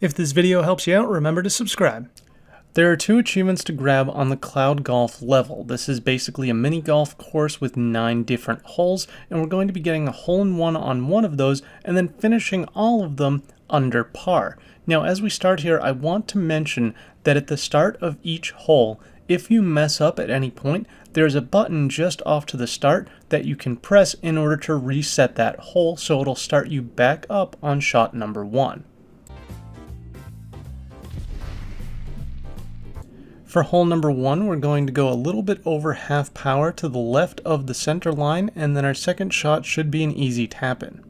If this video helps you out, remember to subscribe. There are 2 achievements to grab on the Cloud Golf level. This is basically a mini golf course with 9 different holes, and we're going to be getting a hole-in-one on one of those and then finishing all of them under par. Now, as we start here, I want to mention that at the start of each hole, if you mess up at any point, there's a button just off to the start that you can press in order to reset that hole, so it'll start you back up on shot number 1. For hole number 1, we're going to go a little bit over half power to the left of the center line, and then our second shot should be an easy tap-in.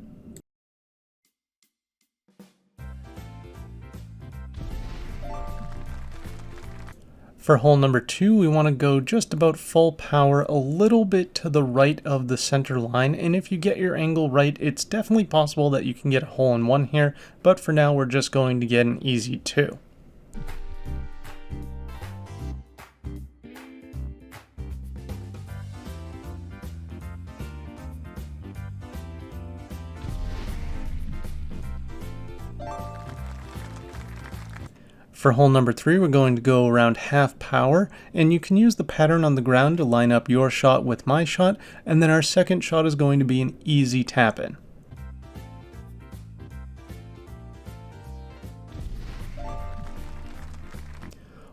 For hole number 2, we want to go just about full power a little bit to the right of the center line, and if you get your angle right, it's definitely possible that you can get a hole-in-one here, but for now we're just going to get an easy 2. For hole number 3, we're going to go around half power, and you can use the pattern on the ground to line up your shot with my shot, and then our second shot is going to be an easy tap-in.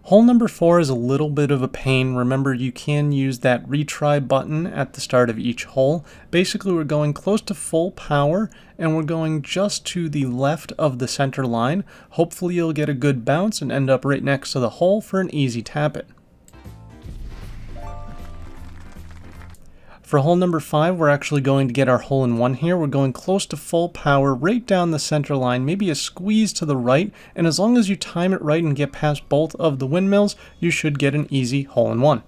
Hole number 4 is a little bit of a pain. Remember, you can use that retry button at the start of each hole. Basically, we're going close to full power, and we're going just to the left of the center line. Hopefully you'll get a good bounce and end up right next to the hole for an easy tap-in. For hole number 5, we're actually going to get our hole-in-one here. We're going close to full power right down the center line, maybe a squeeze to the right, and as long as you time it right and get past both of the windmills, you should get an easy hole-in-one.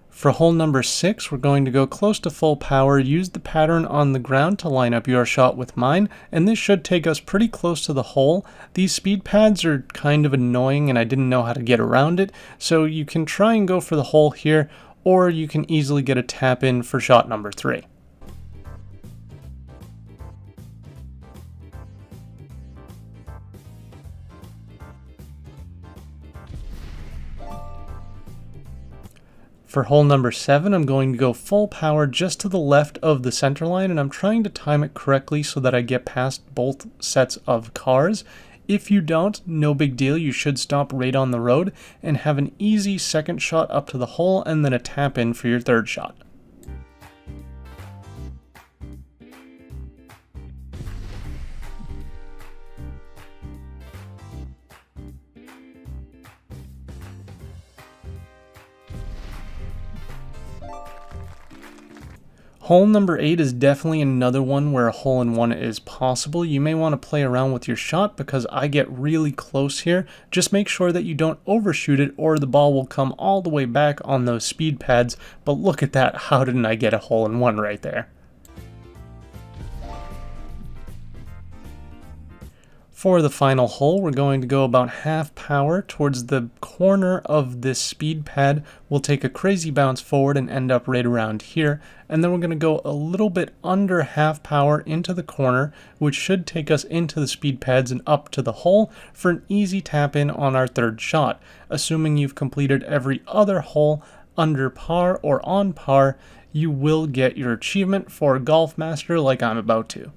For hole number 6, we're going to go close to full power, use the pattern on the ground to line up your shot with mine, and this should take us pretty close to the hole. These speed pads are kind of annoying and I didn't know how to get around it, so you can try and go for the hole here, or you can easily get a tap in for shot number 3. For hole number 7, I'm going to go full power just to the left of the center line, and I'm trying to time it correctly so that I get past both sets of cars. If you don't, no big deal, you should stop right on the road and have an easy second shot up to the hole and then a tap in for your third shot. Hole number 8 is definitely another one where a hole-in-one is possible. You may want to play around with your shot because I get really close here. Just make sure that you don't overshoot it or the ball will come all the way back on those speed pads. But look at that, how didn't I get a hole-in-one right there? For the final hole, we're going to go about half power towards the corner of this speed pad. We'll take a crazy bounce forward and end up right around here. And then we're going to go a little bit under half power into the corner, which should take us into the speed pads and up to the hole for an easy tap in on our third shot. Assuming you've completed every other hole under par or on par, you will get your achievement for Golf Master like I'm about to.